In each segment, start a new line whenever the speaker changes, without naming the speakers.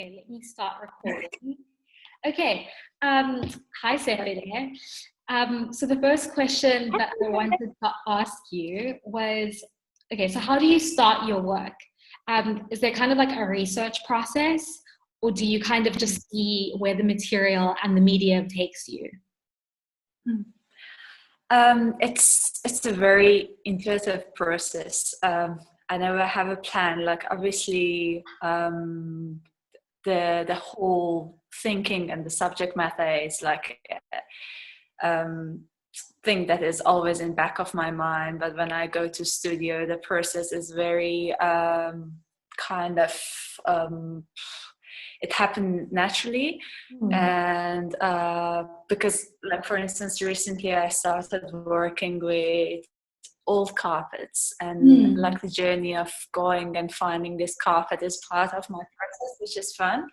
Okay, let me start recording. Okay, hi Sepideh. So the first question that I wanted to ask you was, okay, so how do you start your work? Is there kind of like a research process, or do you kind of just see where the material and the medium takes you?
It's a very intuitive process. I never have a plan. Like obviously, the whole thinking and the subject matter is like thing that is always in back of my mind. But when I go to studio, the process is very kind of it happened naturally. And because, like, for instance, recently I started working with old carpets, and like the journey of going and finding this carpet is part of my process, which is fun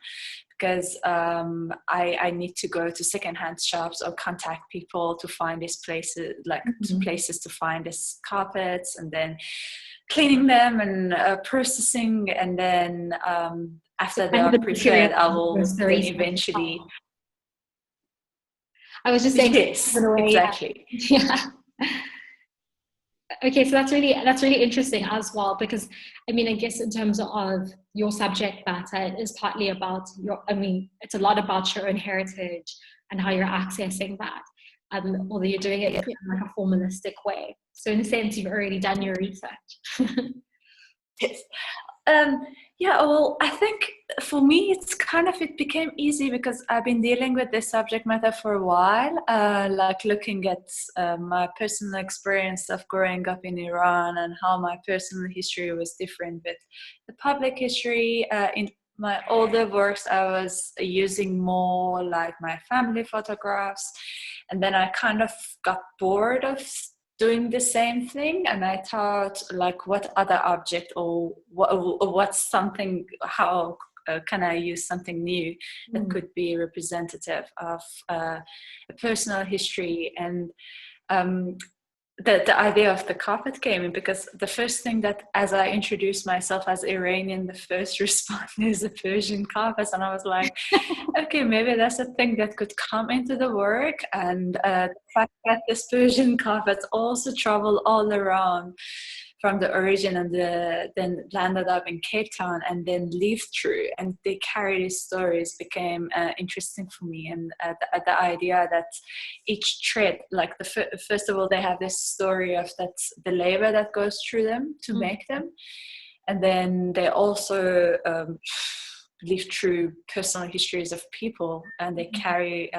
because I need to go to secondhand shops or contact people to find these places, like places to find these carpets, and then cleaning them and processing, and then after they are prepared, I will then eventually.
I was just saying.
Yes, exactly.
Yeah. Okay, so that's really interesting as well, because I mean, I guess in terms of your subject matter, it is partly about it's a lot about your own heritage and how you're accessing that, although you're doing it in like a formalistic way. So in a sense, you've already done your research.
Yes. Yeah, well, I think for me it became easy because I've been dealing with this subject matter for a while, like looking at my personal experience of growing up in Iran and how my personal history was different with the public history. In my older works, I was using more like my family photographs, and then I kind of got bored of doing the same thing, and I thought, like, what other object or what's something, how can I use something new that could be representative of a personal history. And the idea of the carpet came in because the first thing that, as I introduced myself as Iranian, the first response is the Persian carpets, and I was like, okay, maybe that's a thing that could come into the work. And the fact that this Persian carpets also travel all around from the origin and then landed up in Cape Town and then lived through, and they carry these stories, became interesting for me. And the idea that each thread, like first of all, they have this story of the labor that goes through them to make them, and then they also live through personal histories of people, and they carry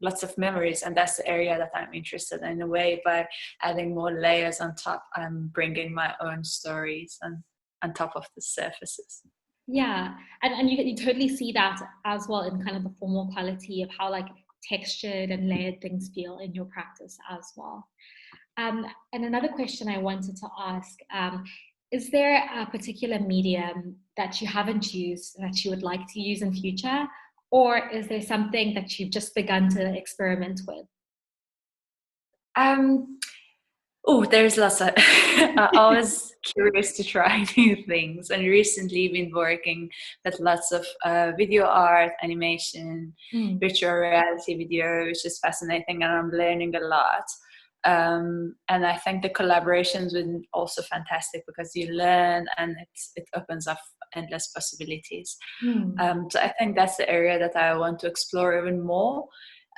lots of memories, and that's the area that I'm interested in. A way, by adding more layers on top, I'm bringing my own stories on top of the surfaces.
Yeah, and you totally see that as well in kind of the formal quality of how like textured and layered things feel in your practice as well. And another question I wanted to ask, is there a particular medium that you haven't used that you would like to use in future? Or is there something that you've just begun to experiment with?
There's lots of I'm always curious to try new things, and recently been working with lots of video art, animation, virtual reality video, which is fascinating, and I'm learning a lot. And I think the collaborations were also fantastic because you learn, and it opens up endless possibilities. So I think that's the area that I want to explore even more,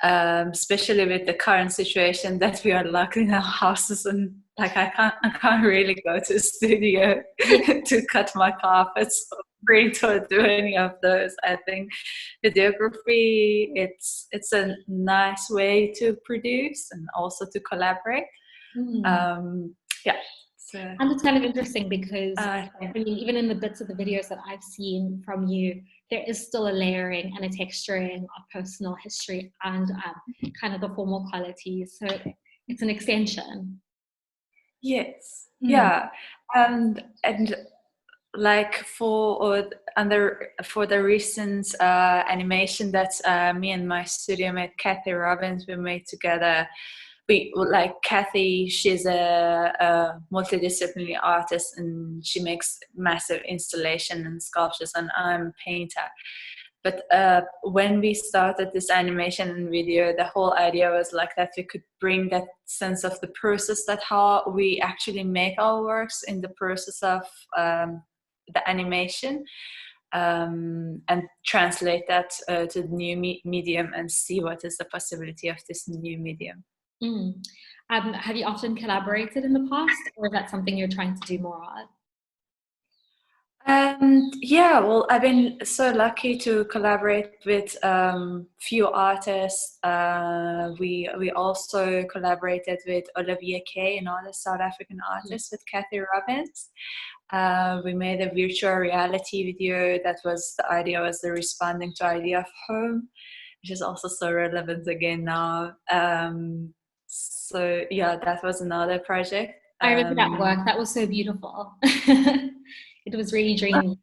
especially with the current situation that we are locked in our houses, and like I can't really go to a studio to cut my carpets or print or do any of those. I think videography, it's a nice way to produce and also to collaborate.
And it's kind of interesting because I mean, even in the bits of the videos that I've seen from you, there is still a layering and a texturing of personal history and kind of the formal qualities. So it's an extension.
Yes. Yeah. And like for the recent animation that me and my studio mate Kathy Robbins we made together. We like Kathy, she's a multidisciplinary artist, and she makes massive installation and sculptures, and I'm a painter. But when we started this animation and video, the whole idea was like that we could bring that sense of the process, that how we actually make our works in the process of the animation, and translate that to the new medium and see what is the possibility of this new medium.
Have you often collaborated in the past, or is that something you're trying to do more of?
Yeah, well, I've been so lucky to collaborate with few artists. We also collaborated with Olivia Kay, another South African artist, with Kathy Robbins. We made a virtual reality video that was, the idea was the responding to idea of home, which is also so relevant again now. So yeah, that was another project.
I remember that work. That was so beautiful. It was really dreamy.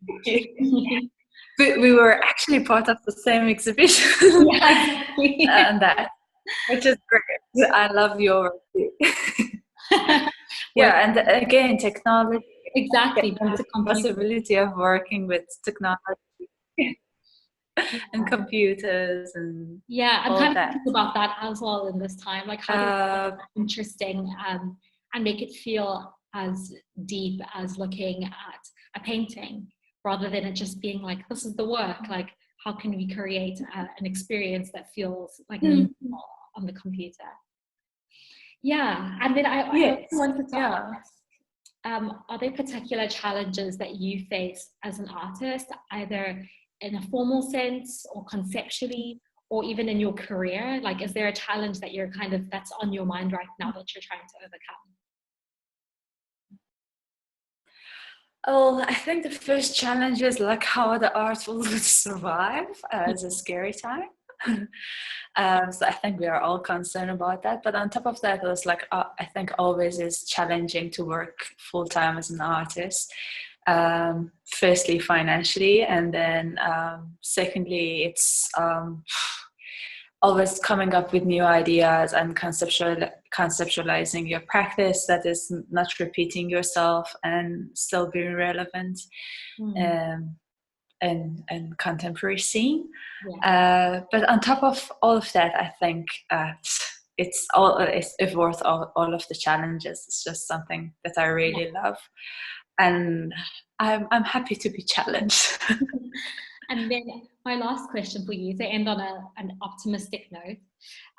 We were actually part of the same exhibition.
Yeah, exactly.
And that, which is great. I love your work too. Yeah, and again, technology.
Exactly.
The possibility of working with technology and computers and
I'm
all
kind of
that.
thinking about that as well in this time. Like, how do you make it interesting and make it feel as deep as looking at a painting, rather than it just being like, this is the work. Like, how can we create an experience that feels like meaningful on the computer? Yeah, and then I also wanted to ask, are there particular challenges that you face as an artist, either in a formal sense or conceptually, or even in your career? Like, is there a challenge that you're that's on your mind right now that you're trying to overcome?
Oh, I think the first challenge is like how the art will survive as a scary time. So I think we are all concerned about that. But on top of that, it was like, I think always is challenging to work full time as an artist. Firstly, financially, and then secondly, it's always coming up with new ideas and conceptualizing your practice that is not repeating yourself and still being relevant and contemporary scene. But on top of all of that, I think it's worth all of the challenges. It's just something that I really love, and I'm happy to be challenged.
And then my last question for you, to end on an optimistic note.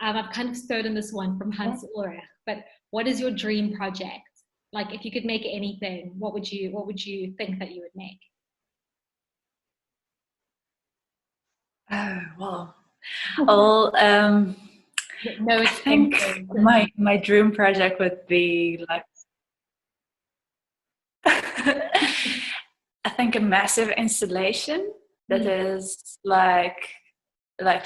I've kind of stolen this one from Hans Ulrich, but what is your dream project? Like, if you could make anything, what would you think that you would make?
Oh, well,
no,
I think my dream project would be like I think a massive installation that is like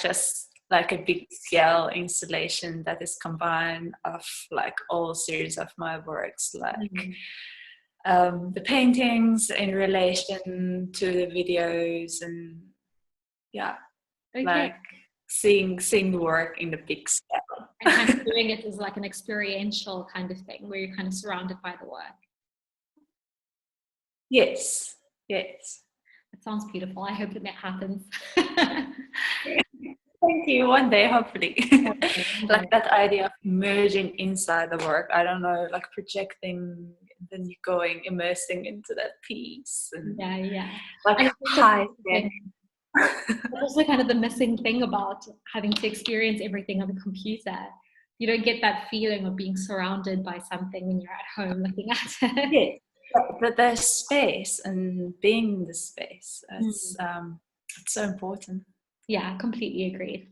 just like a big scale installation that is combined of like all series of my works, like the paintings in relation to the videos, and like seeing the work in the big scale.
And kind of doing it as like an experiential kind of thing where you're kind of surrounded by the work.
Yes.
It sounds beautiful. I hope that happens.
Thank you. One day, hopefully. Like that idea of merging inside the work. I don't know, like projecting, then you're immersing into that piece. And like hiding.
That's also kind of the missing thing about having to experience everything on the computer. You don't get that feeling of being surrounded by something when you're at home looking at it.
Yes. But there's space, and being in the space, it's so important.
Yeah, completely agreed.